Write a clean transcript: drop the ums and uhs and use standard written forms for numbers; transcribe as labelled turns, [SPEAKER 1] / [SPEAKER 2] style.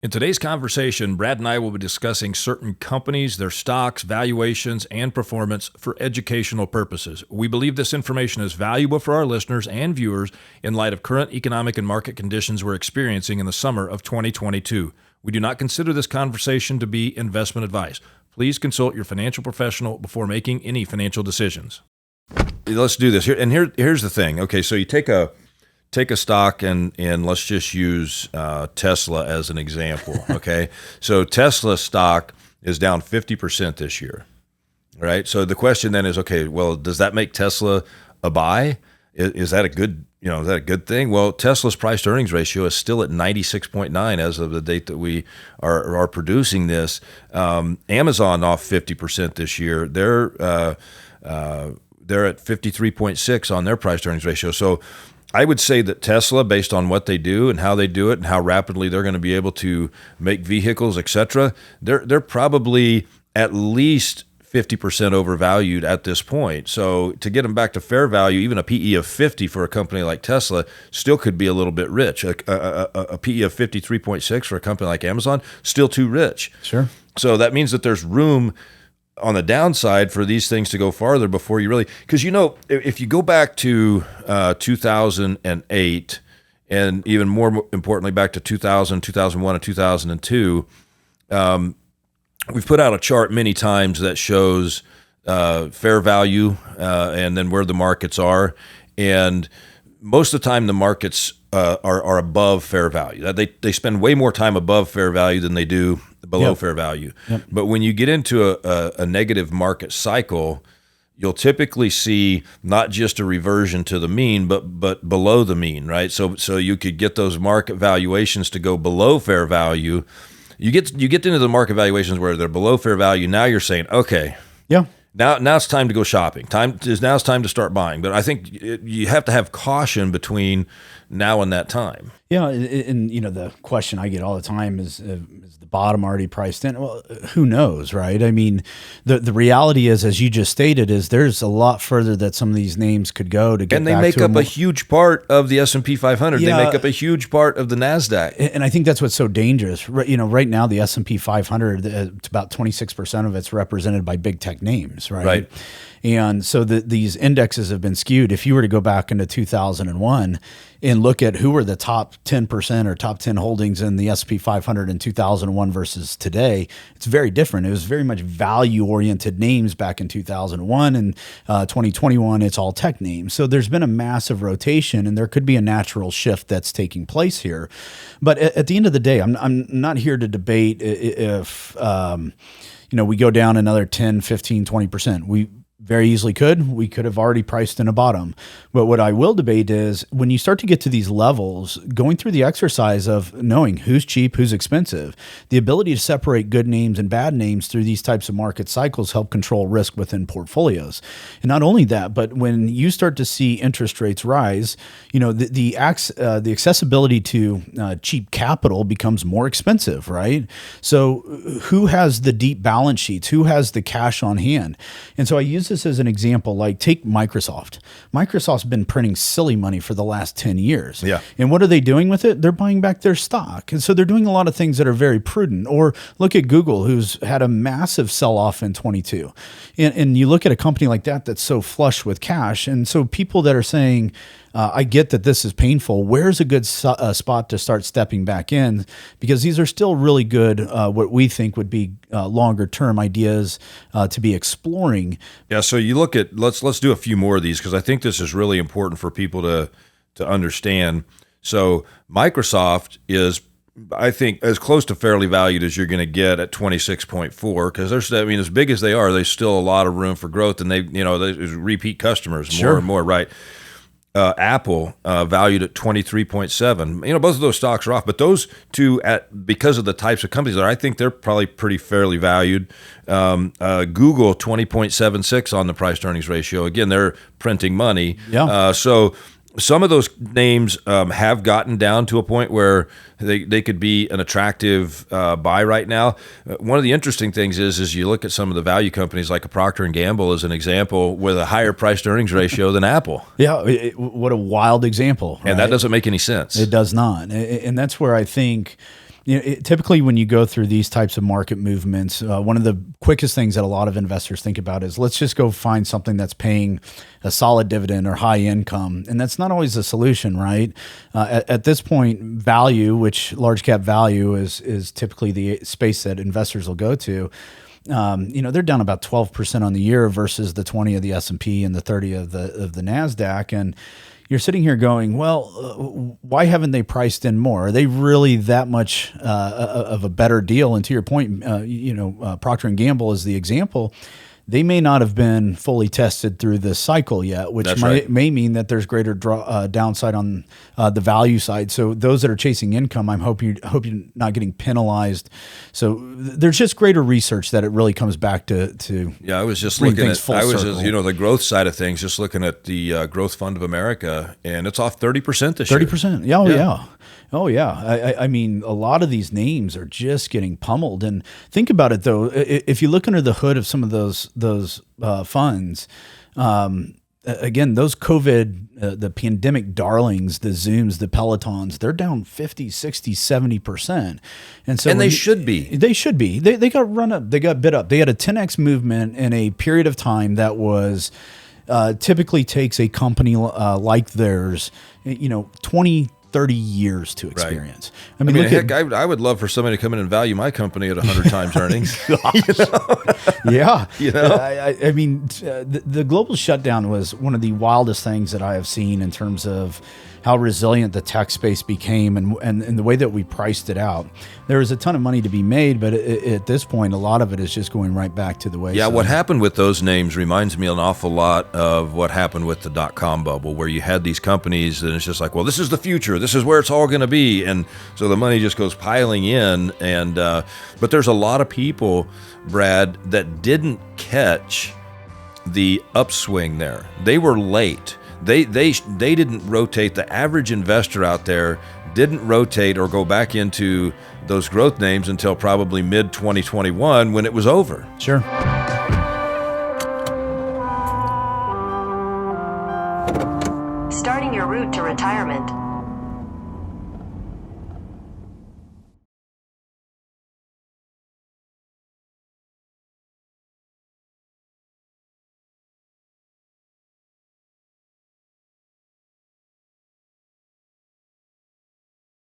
[SPEAKER 1] In today's conversation, Brad and I will be discussing certain companies, their stocks, valuations, and performance for educational purposes. We believe this information is valuable for our listeners and viewers in light of current economic and market conditions we're experiencing in the summer of 2022. We do not consider this conversation to be investment advice. Please consult your financial professional before making any financial decisions. Let's do this. Here's the thing. Okay, so you take a stock and let's just use Tesla as an example, okay? So Tesla stock is down 50% this year, right? So the question then is, okay, well, does that make Tesla a buy? Is that a good, is that a good thing? Well, Tesla's price to earnings ratio is still at 96.9 as of the date that we are producing this. Amazon off 50% this year. They're at 53.6 on their price to earnings ratio. So I would say that Tesla, based on what they do and how they do it and how rapidly they're going to be able to make vehicles, et cetera, they're probably at least 50% overvalued at this point. So to get them back to fair value, even a PE of 50 for a company like Tesla still could be a little bit rich. A PE of 53.6 for a company like Amazon, still too rich.
[SPEAKER 2] Sure.
[SPEAKER 1] So that means that there's room on the downside for these things to go farther before you really, because if you go back to 2008 and even more importantly back to 2000, 2001, and 2002, we've put out a chart many times that shows fair value and then where the markets are, and most of the time the markets are above fair value. They spend way more time above fair value than they do below fair value. Yep. But when you get into a negative market cycle, you'll typically see not just a reversion to the mean, but below the mean, right? So you could get those market valuations to go below fair value. You get into the market valuations where they're below fair value. Now you're saying, okay,
[SPEAKER 2] yeah.
[SPEAKER 1] Now it's time to go shopping. Now it's time to start buying. But I think you have to have caution between now and that time.
[SPEAKER 2] Yeah, and the question I get all the time is the bottom already priced in? Well, who knows, right? I mean, the reality is, as you just stated, is there's a lot further that some of these names could go to get.
[SPEAKER 1] And they make up a huge part of the S&P 500. Yeah, they make up a huge part of the NASDAQ.
[SPEAKER 2] And I think that's what's so dangerous. Right now, the S&P 500, it's about 26% of it's represented by big tech names, right?
[SPEAKER 1] Right.
[SPEAKER 2] And so these indexes have been skewed. If you were to go back into 2001 and look at who were the top 10% or top 10 holdings in the S&P 500 in 2001 versus today, it's very different. It was very much value-oriented names back in 2001, and 2021, it's all tech names. So there's been a massive rotation, and there could be a natural shift that's taking place here. But at the end of the day, I'm not here to debate if we go down another 10, 15, 20%. We very easily could. We could have already priced in a bottom. But what I will debate is when you start to get to these levels, going through the exercise of knowing who's cheap, who's expensive, the ability to separate good names and bad names through these types of market cycles help control risk within portfolios. And not only that, but when you start to see interest rates rise, the accessibility to cheap capital becomes more expensive, right? So who has the deep balance sheets? Who has the cash on hand? And so I use this as an example, like take Microsoft. Microsoft's been printing silly money for the last 10 years.
[SPEAKER 1] Yeah.
[SPEAKER 2] And what are they doing with it? They're buying back their stock. And so they're doing a lot of things that are very prudent. Or look at Google, who's had a massive sell-off in 22. And you look at a company like that that's so flush with cash. And so people that are saying, I get that this is painful. Where's a good spot to start stepping back in? Because these are still really good, what we think would be longer term ideas to be exploring.
[SPEAKER 1] Yeah. So you look at let's do a few more of these because I think this is really important for people to understand. So Microsoft is, I think, as close to fairly valued as you're going to get at 26.4 because as big as they are, there's still a lot of room for growth, and they repeat customers more and more, right? Apple valued at 23.7. Both of those stocks are off, but those two, because of the types of companies, I think they're probably pretty fairly valued. Google 20.76 on the price to earnings ratio. Again, they're printing money.
[SPEAKER 2] Yeah.
[SPEAKER 1] So some of those names have gotten down to a point where they could be an attractive buy right now. One of the interesting things is you look at some of the value companies like a Procter & Gamble as an example with a higher price to earnings ratio than Apple.
[SPEAKER 2] Yeah, what a wild example.
[SPEAKER 1] And that doesn't make any sense.
[SPEAKER 2] It does not. And that's where I think Typically when you go through these types of market movements, one of the quickest things that a lot of investors think about is let's just go find something that's paying a solid dividend or high income. And that's not always the solution, right? At this point, value, which large cap value is typically the space that investors will go to. They're down about 12% on the year versus the 20 of the S&P and the 30 of the NASDAQ. And you're sitting here going, well, why haven't they priced in more? Are they really that much of a better deal? And to your point, Procter & Gamble is the example. They may not have been fully tested through this cycle yet, which may mean that there's greater downside on the value side. So those that are chasing income, I hope you're not getting penalized. So there's just greater research that it really comes back to.
[SPEAKER 1] Yeah, I was just looking at the growth side of things, just looking at the Growth Fund of America, and it's off 30% this year.
[SPEAKER 2] 30%. Yeah. Oh yeah. Oh yeah. I mean, a lot of these names are just getting pummeled. And think about it though. If you look under the hood of some of those funds, again, those COVID, the pandemic darlings, the Zooms, the Pelotons, they're down 50, 60, 70%. And so
[SPEAKER 1] they should be.
[SPEAKER 2] They should be. They got run up. They got bid up. They had a 10x movement in a period of time that was typically takes a company like theirs, 20, 30 years to experience.
[SPEAKER 1] Right. I would love for somebody to come in and value my company at 100 times earnings.
[SPEAKER 2] Yeah. The global shutdown was one of the wildest things that I have seen in terms of how resilient the tech space became and the way that we priced it out. There was a ton of money to be made, but at this point, a lot of it is just going right back to the way.
[SPEAKER 1] Yeah, what happened with those names reminds me an awful lot of what happened with the dot-com bubble, where you had these companies and it's just like, well, this is the future. This is where it's all going to be. And so the money just goes piling in. And but there's a lot of people, Brad, that didn't catch the upswing there. They were late. They didn't rotate. The average investor out there didn't rotate or go back into those growth names until probably mid-2021 when it was over.
[SPEAKER 2] Sure.
[SPEAKER 3] Starting your route to retirement.